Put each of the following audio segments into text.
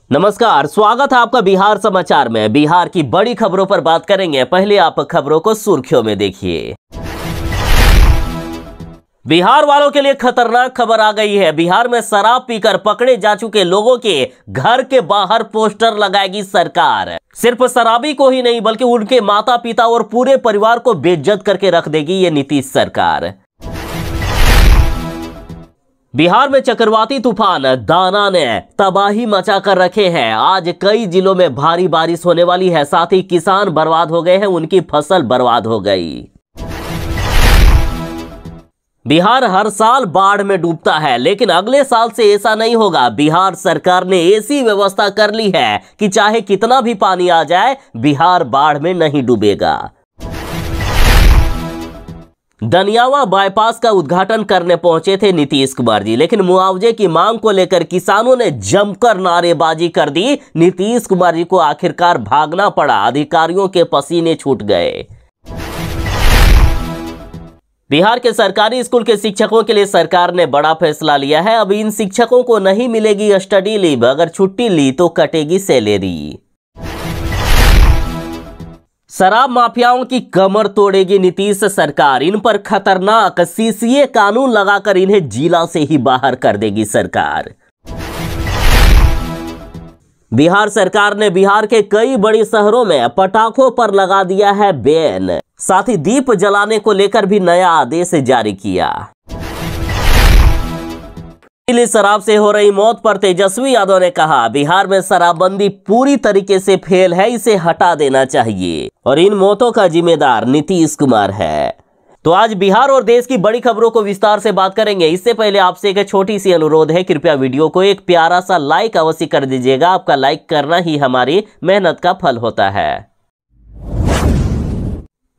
नमस्कार, स्वागत है आपका बिहार समाचार में। बिहार की बड़ी खबरों पर बात करेंगे। पहले आप खबरों को सुर्खियों में देखिए। बिहार वालों के लिए खतरनाक खबर आ गई है। बिहार में शराब पीकर पकड़े जा चुके लोगों के घर के बाहर पोस्टर लगाएगी सरकार। सिर्फ शराबी को ही नहीं बल्कि उनके माता पिता और पूरे परिवार को बेइज्जत करके रख देगी ये नीतीश सरकार। बिहार में चक्रवाती तूफान दाना ने तबाही मचा कर रखे हैं। आज कई जिलों में भारी बारिश होने वाली है, साथ ही किसान बर्बाद हो गए हैं, उनकी फसल बर्बाद हो गई। बिहार हर साल बाढ़ में डूबता है, लेकिन अगले साल से ऐसा नहीं होगा। बिहार सरकार ने ऐसी व्यवस्था कर ली है कि चाहे कितना भी पानी आ जाए, बिहार बाढ़ में नहीं डूबेगा। दनियावा बाईपास का उद्घाटन करने पहुंचे थे नीतीश कुमार जी, लेकिन मुआवजे की मांग को लेकर किसानों ने जमकर नारेबाजी कर दी। नीतीश कुमार जी को आखिरकार भागना पड़ा, अधिकारियों के पसीने छूट गए। बिहार के सरकारी स्कूल के शिक्षकों के लिए सरकार ने बड़ा फैसला लिया है। अब इन शिक्षकों को नहीं मिलेगी स्टडी लीव, अगर छुट्टी ली तो कटेगी सैलरी। शराब माफियाओं की कमर तोड़ेगी नीतीश सरकार। इन पर खतरनाक सीसीए कानून लगाकर इन्हें जिला से ही बाहर कर देगी सरकार। बिहार सरकार ने बिहार के कई बड़े शहरों में पटाखों पर लगा दिया है बैन, साथ ही दीप जलाने को लेकर भी नया आदेश जारी किया। शराब से हो रही मौत पर तेजस्वी यादव ने कहा, बिहार में शराबबंदी पूरी तरीके से फेल है, इसे हटा देना चाहिए और इन मौतों का जिम्मेदार नीतीश कुमार है। तो आज बिहार और देश की बड़ी खबरों को विस्तार से बात करेंगे। इससे पहले आपसे एक छोटी सी अनुरोध है, कृपया वीडियो को एक प्यारा सा लाइक अवश्य कर दीजिएगा। आपका लाइक करना ही हमारी मेहनत का फल होता है।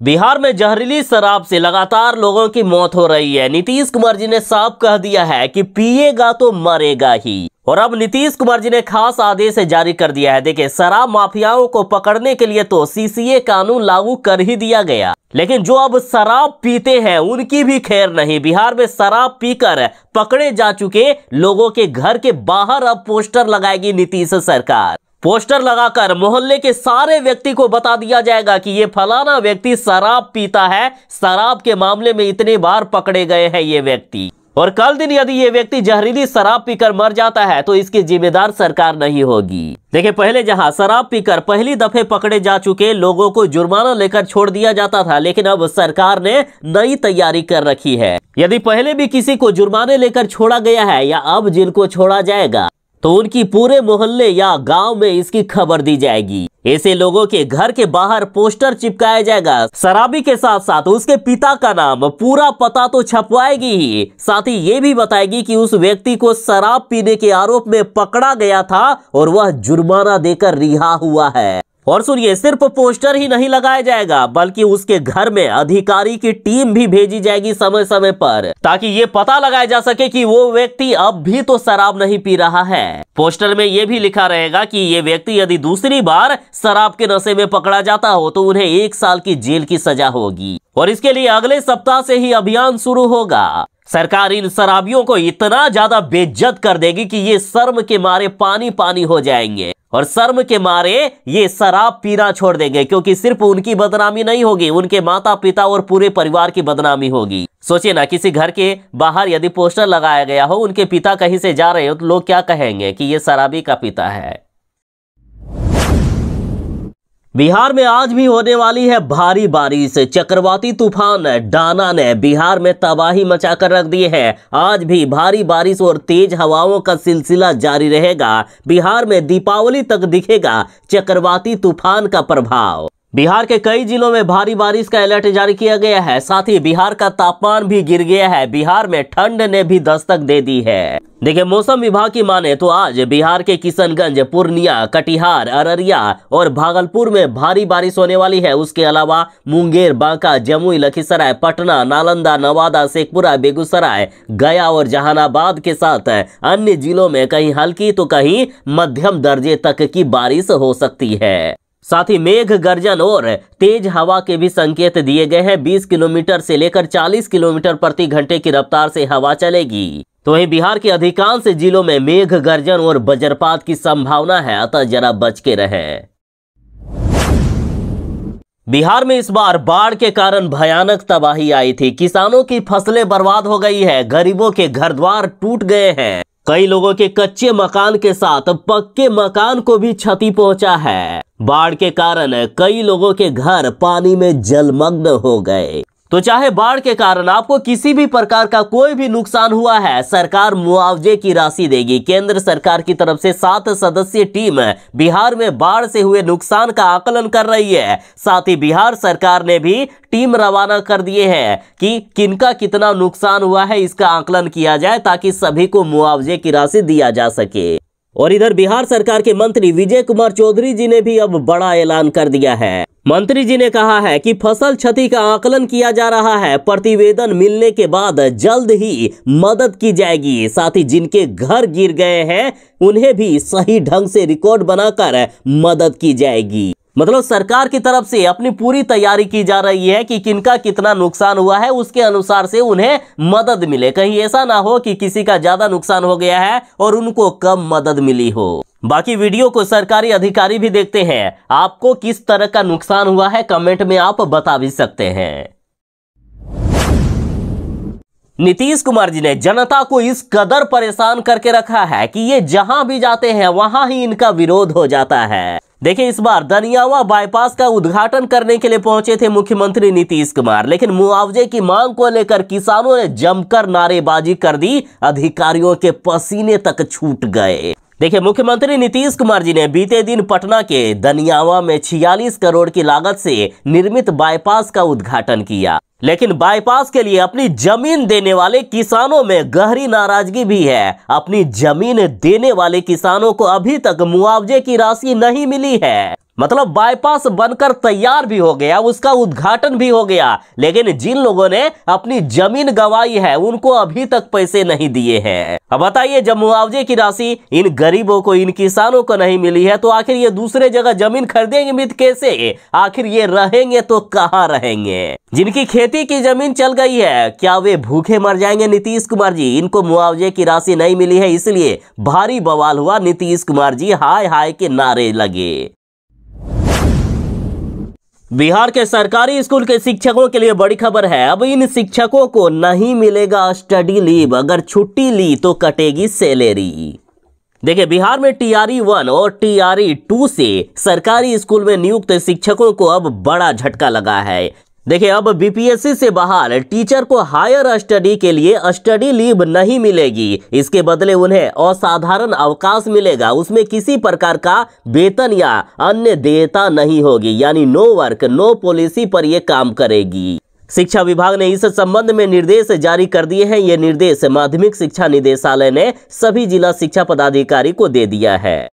बिहार में जहरीली शराब से लगातार लोगों की मौत हो रही है। नीतीश कुमार जी ने साफ कह दिया है कि पिएगा तो मरेगा ही, और अब नीतीश कुमार जी ने खास आदेश जारी कर दिया है। देखिए, शराब माफियाओं को पकड़ने के लिए तो सीसीए कानून लागू कर ही दिया गया, लेकिन जो अब शराब पीते हैं उनकी भी खैर नहीं। बिहार में शराब पीकर पकड़े जा चुके लोगों के घर के बाहर अब पोस्टर लगाएगी नीतीश सरकार। पोस्टर लगाकर मोहल्ले के सारे व्यक्ति को बता दिया जाएगा कि ये फलाना व्यक्ति शराब पीता है, शराब के मामले में इतने बार पकड़े गए हैं ये व्यक्ति, और कल दिन यदि ये व्यक्ति जहरीली शराब पीकर मर जाता है तो इसकी जिम्मेदार सरकार नहीं होगी। देखिए, पहले जहां शराब पीकर पहली दफे पकड़े जा चुके लोगों को जुर्माना लेकर छोड़ दिया जाता था, लेकिन अब सरकार ने नई तैयारी कर रखी है। यदि पहले भी किसी को जुर्माने लेकर छोड़ा गया है या अब जिनको छोड़ा जाएगा तो उनकी पूरे मोहल्ले या गांव में इसकी खबर दी जाएगी। ऐसे लोगों के घर के बाहर पोस्टर चिपकाया जाएगा। शराबी के साथ साथ उसके पिता का नाम, पूरा पता तो छपवाएगी ही, साथ ही ये भी बताएगी कि उस व्यक्ति को शराब पीने के आरोप में पकड़ा गया था और वह जुर्माना देकर रिहा हुआ है। और सुनिए, सिर्फ पोस्टर ही नहीं लगाया जाएगा बल्कि उसके घर में अधिकारी की टीम भी भेजी जाएगी समय समय पर, ताकि ये पता लगाया जा सके कि वो व्यक्ति अब भी तो शराब नहीं पी रहा है। पोस्टर में ये भी लिखा रहेगा कि ये व्यक्ति यदि दूसरी बार शराब के नशे में पकड़ा जाता हो तो उन्हें 1 साल की जेल की सजा होगी, और इसके लिए अगले सप्ताह से ही अभियान शुरू होगा। सरकार इन शराबियों को इतना ज्यादा बेइज्जत कर देगी कि ये शर्म के मारे पानी पानी हो जाएंगे और शर्म के मारे ये शराब पीना छोड़ देंगे, क्योंकि सिर्फ उनकी बदनामी नहीं होगी, उनके माता पिता और पूरे परिवार की बदनामी होगी। सोचिए ना, किसी घर के बाहर यदि पोस्टर लगाया गया हो, उनके पिता कहीं से जा रहे हो तो लोग क्या कहेंगे कि ये शराबी का पिता है। बिहार में आज भी होने वाली है भारी बारिश। चक्रवाती तूफान दाना ने बिहार में तबाही मचाकर रख दी है। आज भी भारी बारिश और तेज हवाओं का सिलसिला जारी रहेगा। बिहार में दीपावली तक दिखेगा चक्रवाती तूफान का प्रभाव। बिहार के कई जिलों में भारी बारिश का अलर्ट जारी किया गया है, साथ ही बिहार का तापमान भी गिर गया है। बिहार में ठंड ने भी दस्तक दे दी है। देखिए, मौसम विभाग की माने तो आज बिहार के किशनगंज, पूर्णिया, कटिहार, अररिया और भागलपुर में भारी बारिश होने वाली है। उसके अलावा मुंगेर, बांका, जमुई, लखीसराय, पटना, नालंदा, नवादा, शेखपुरा, बेगूसराय, गया और जहानाबाद के साथ अन्य जिलों में कहीं हल्की तो कहीं मध्यम दर्जे तक की बारिश हो सकती है। साथ ही मेघ गर्जन और तेज हवा के भी संकेत दिए गए हैं। 20 किलोमीटर से लेकर 40 किलोमीटर प्रति घंटे की रफ्तार से हवा चलेगी। तो वहीं बिहार के अधिकांश जिलों में मेघ गर्जन और वज्रपात की संभावना है, अतः जरा बच के रहें। बिहार में इस बार बाढ़ के कारण भयानक तबाही आई थी। किसानों की फसलें बर्बाद हो गई है, गरीबों के घर द्वार टूट गए हैं, कई लोगों के कच्चे मकान के साथ पक्के मकान को भी क्षति पहुंचा है। बाढ़ के कारण कई लोगों के घर पानी में जलमग्न हो गए। तो चाहे बाढ़ के कारण आपको किसी भी प्रकार का कोई भी नुकसान हुआ है, सरकार मुआवजे की राशि देगी। केंद्र सरकार की तरफ से 7 सदस्यीय टीम बिहार में बाढ़ से हुए नुकसान का आकलन कर रही है। साथ ही बिहार सरकार ने भी टीम रवाना कर दिए हैं कि किनका कितना नुकसान हुआ है, इसका आकलन किया जाए ताकि सभी को मुआवजे की राशि दिया जा सके। और इधर बिहार सरकार के मंत्री विजय कुमार चौधरी जी ने भी अब बड़ा ऐलान कर दिया है। मंत्री जी ने कहा है कि फसल क्षति का आकलन किया जा रहा है, प्रतिवेदन मिलने के बाद जल्द ही मदद की जाएगी। साथ ही जिनके घर गिर गए हैं उन्हें भी सही ढंग से रिकॉर्ड बनाकर मदद की जाएगी। मतलब सरकार की तरफ से अपनी पूरी तैयारी की जा रही है कि किनका कितना नुकसान हुआ है, उसके अनुसार से उन्हें मदद मिले। कहीं ऐसा ना हो कि किसी का ज्यादा नुकसान हो गया है और उनको कम मदद मिली हो। बाकी वीडियो को सरकारी अधिकारी भी देखते हैं। आपको किस तरह का नुकसान हुआ है कमेंट में आप बता भी सकते हैं। नीतीश कुमार जी ने जनता को इस कदर परेशान करके रखा है कि ये जहां भी जाते हैं वहां ही इनका विरोध हो जाता है। देखिए, इस बार दनियावा बाईपास का उद्घाटन करने के लिए पहुंचे थे मुख्यमंत्री नीतीश कुमार, लेकिन मुआवजे की मांग को लेकर किसानों ने जमकर नारेबाजी कर दी। अधिकारियों के पसीने तक छूट गए। देखिए, मुख्यमंत्री नीतीश कुमार जी ने बीते दिन पटना के दनियावा में 46 करोड़ की लागत से निर्मित बाईपास का उद्घाटन किया, लेकिन बाईपास के लिए अपनी जमीन देने वाले किसानों में गहरी नाराजगी भी है। अपनी जमीन देने वाले किसानों को अभी तक मुआवजे की राशि नहीं मिली है। मतलब बाईपास बनकर तैयार भी हो गया, उसका उद्घाटन भी हो गया, लेकिन जिन लोगों ने अपनी जमीन गंवाई है उनको अभी तक पैसे नहीं दिए हैं। अब बताइए, जब मुआवजे की राशि इन गरीबों को, इन किसानों को नहीं मिली है तो आखिर ये दूसरे जगह जमीन खरीदेंगे भी कैसे? आखिर ये रहेंगे तो कहाँ रहेंगे? जिनकी खेती की जमीन चल गई है, क्या वे भूखे मर जाएंगे? नीतीश कुमार जी, इनको मुआवजे की राशि नहीं मिली है, इसलिए भारी बवाल हुआ। नीतीश कुमार जी हाय हाय के नारे लगे। बिहार के सरकारी स्कूल के शिक्षकों के लिए बड़ी खबर है। अब इन शिक्षकों को नहीं मिलेगा स्टडी लीव, अगर छुट्टी ली तो कटेगी सैलरी। देखिए, बिहार में TRE 1 और TRE 2 से सरकारी स्कूल में नियुक्त शिक्षकों को अब बड़ा झटका लगा है। देखिए, अब BPSC से बाहर टीचर को हायर स्टडी के लिए स्टडी लीव नहीं मिलेगी। इसके बदले उन्हें असाधारण अवकाश मिलेगा। उसमें किसी प्रकार का वेतन या अन्य देयता नहीं होगी, यानी नो वर्क नो पॉलिसी पर यह काम करेगी। शिक्षा विभाग ने इस संबंध में निर्देश जारी कर दिए हैं। ये निर्देश माध्यमिक शिक्षा निदेशालय ने सभी जिला शिक्षा पदाधिकारी को दे दिया है।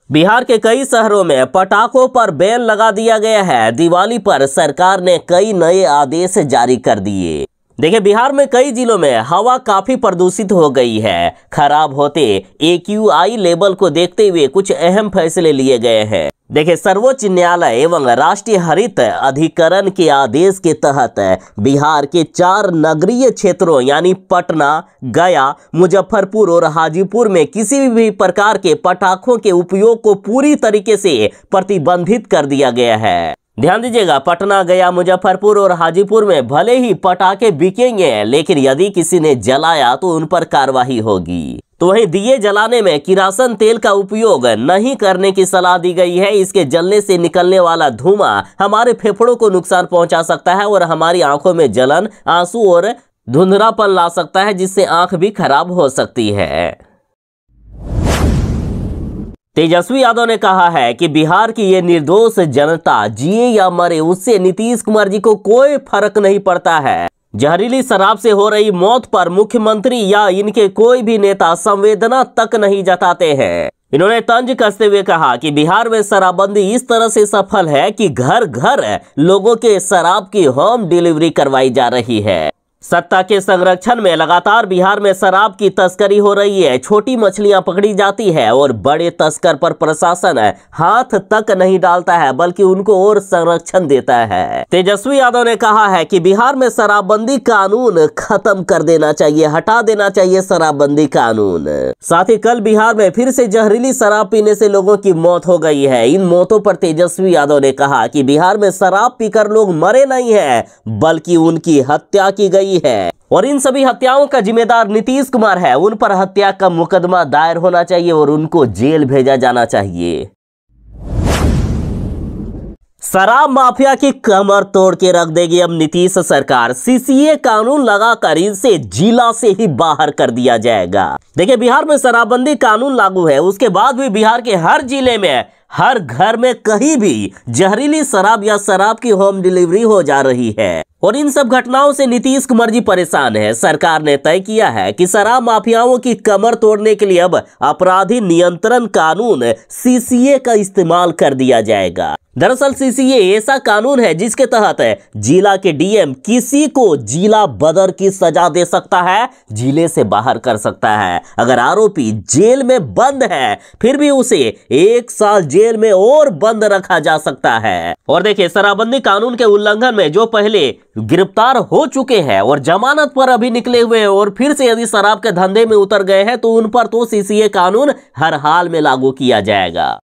बिहार के कई शहरों में पटाखों पर बैन लगा दिया गया है। दिवाली पर सरकार ने कई नए आदेश जारी कर दिए। देखिए, बिहार में कई जिलों में हवा काफी प्रदूषित हो गई है। खराब होते AQI लेवल को देखते हुए कुछ अहम फैसले लिए गए हैं। देखिए, सर्वोच्च न्यायालय एवं राष्ट्रीय हरित अधिकरण के आदेश के तहत बिहार के 4 नगरीय क्षेत्रों यानी पटना, गया, मुजफ्फरपुर और हाजीपुर में किसी भी प्रकार के पटाखों के उपयोग को पूरी तरीके से प्रतिबंधित कर दिया गया है। ध्यान दीजिएगा, पटना, गया, मुजफ्फरपुर और हाजीपुर में भले ही पटाखे बिकेंगे, लेकिन यदि किसी ने जलाया तो उन पर कार्रवाई होगी। तो वहीं दिए जलाने में किरासन तेल का उपयोग नहीं करने की सलाह दी गई है। इसके जलने से निकलने वाला धुआं हमारे फेफड़ों को नुकसान पहुंचा सकता है और हमारी आंखों में जलन, आंसू और धुंधलापन ला सकता है, जिससे आंख भी खराब हो सकती है। तेजस्वी यादव ने कहा है कि बिहार की ये निर्दोष जनता जिए या मरे, उससे नीतीश कुमार जी को कोई फर्क नहीं पड़ता है। जहरीली शराब से हो रही मौत पर मुख्यमंत्री या इनके कोई भी नेता संवेदना तक नहीं जताते हैं। इन्होंने तंज कसते हुए कहा कि बिहार में शराबबंदी इस तरह से सफल है कि घर घर लोगों के शराब की होम डिलीवरी करवाई जा रही है। सत्ता के संरक्षण में लगातार बिहार में शराब की तस्करी हो रही है। छोटी मछलियां पकड़ी जाती है और बड़े तस्कर पर प्रशासन हाथ तक नहीं डालता है, बल्कि उनको और संरक्षण देता है। तेजस्वी यादव ने कहा है कि बिहार में शराबबंदी कानून खत्म कर देना चाहिए, हटा देना चाहिए शराबबंदी कानून। साथ ही कल बिहार में फिर से जहरीली शराब पीने से लोगों की मौत हो गई है। इन मौतों पर तेजस्वी यादव ने कहा कि बिहार में शराब पीकर लोग मरे नहीं है, बल्कि उनकी हत्या की गई है और इन सभी हत्याओं का जिम्मेदार नीतीश कुमार है। उन पर हत्या का मुकदमा दायर होना चाहिए और उनको जेल भेजा जाना चाहिए। शराब माफिया की कमर तोड़ के रख देगी अब नीतीश सरकार। सीसीए कानून लगाकर इनसे जिला से ही बाहर कर दिया जाएगा। देखिए, बिहार में शराबबंदी कानून लागू है, उसके बाद भी बिहार के हर जिले में, हर घर में कहीं भी जहरीली शराब या शराब की होम डिलीवरी हो जा रही है और इन सब घटनाओं से नीतीश कुमार जी परेशान है। सरकार ने तय किया है कि शराब माफियाओं की कमर तोड़ने के लिए अब अपराधी नियंत्रण कानून सीसीए का इस्तेमाल कर दिया जाएगा। दरअसल सीसीए ऐसा कानून है जिसके तहत जिला के डीएम किसी को जिला बदर की सजा दे सकता है, जिले से बाहर कर सकता है। अगर आरोपी जेल में बंद है फिर भी उसे 1 साल जेल में और बंद रखा जा सकता है। और देखिए, शराबबंदी कानून के उल्लंघन में जो पहले गिरफ्तार हो चुके हैं और जमानत पर अभी निकले हुए हैं और फिर से यदि शराब के धंधे में उतर गए हैं तो उन पर तो सीसीए कानून हर हाल में लागू किया जाएगा।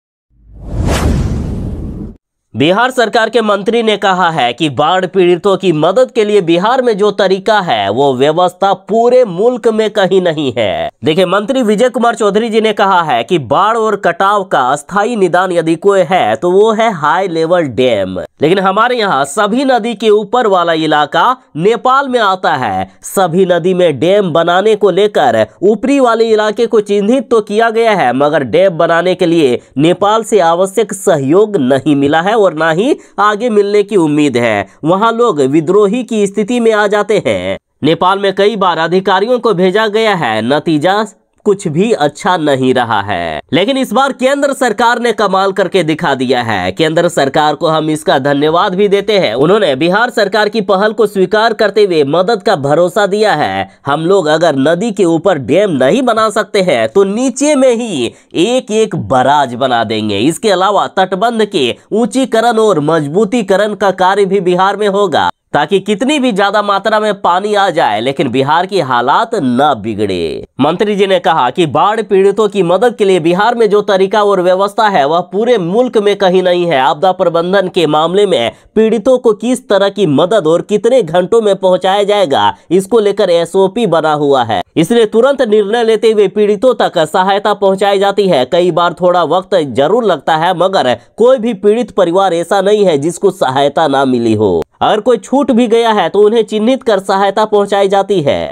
बिहार सरकार के मंत्री ने कहा है कि बाढ़ पीड़ितों की मदद के लिए बिहार में जो तरीका है वो व्यवस्था पूरे मुल्क में कहीं नहीं है। देखिए, मंत्री विजय कुमार चौधरी जी ने कहा है कि बाढ़ और कटाव का अस्थायी निदान यदि कोई है तो वो है हाई लेवल डैम। लेकिन हमारे यहाँ सभी नदी के ऊपर वाला इलाका नेपाल में आता है। सभी नदी में डैम बनाने को लेकर ऊपरी वाले इलाके को चिन्हित तो किया गया है, मगर डैम बनाने के लिए नेपाल से आवश्यक सहयोग नहीं मिला है और ना ही आगे मिलने की उम्मीद है। वहां लोग विद्रोही की स्थिति में आ जाते हैं। नेपाल में कई बार अधिकारियों को भेजा गया है, नतीजा कुछ भी अच्छा नहीं रहा है। लेकिन इस बार केंद्र सरकार ने कमाल करके दिखा दिया है। केंद्र सरकार को हम इसका धन्यवाद भी देते हैं। उन्होंने बिहार सरकार की पहल को स्वीकार करते हुए मदद का भरोसा दिया है। हम लोग अगर नदी के ऊपर डैम नहीं बना सकते हैं तो नीचे में ही एक एक बराज बना देंगे। इसके अलावा तटबंध के ऊंचीकरण और मजबूतीकरण का कार्य भी बिहार में होगा ताकि कितनी भी ज्यादा मात्रा में पानी आ जाए लेकिन बिहार की हालात न बिगड़े। मंत्री जी ने कहा कि बाढ़ पीड़ितों की मदद के लिए बिहार में जो तरीका और व्यवस्था है वह पूरे मुल्क में कहीं नहीं है। आपदा प्रबंधन के मामले में पीड़ितों को किस तरह की मदद और कितने घंटों में पहुंचाया जाएगा, इसको लेकर एसओपी बना हुआ है। इसलिए तुरंत निर्णय लेते हुए पीड़ितों तक सहायता पहुंचाई जाती है। कई बार थोड़ा वक्त जरूर लगता है, मगर कोई भी पीड़ित परिवार ऐसा नहीं है जिसको सहायता ना मिली हो। अगर कोई छूट भी गया है तो उन्हें चिन्हित कर सहायता पहुंचाई जाती है।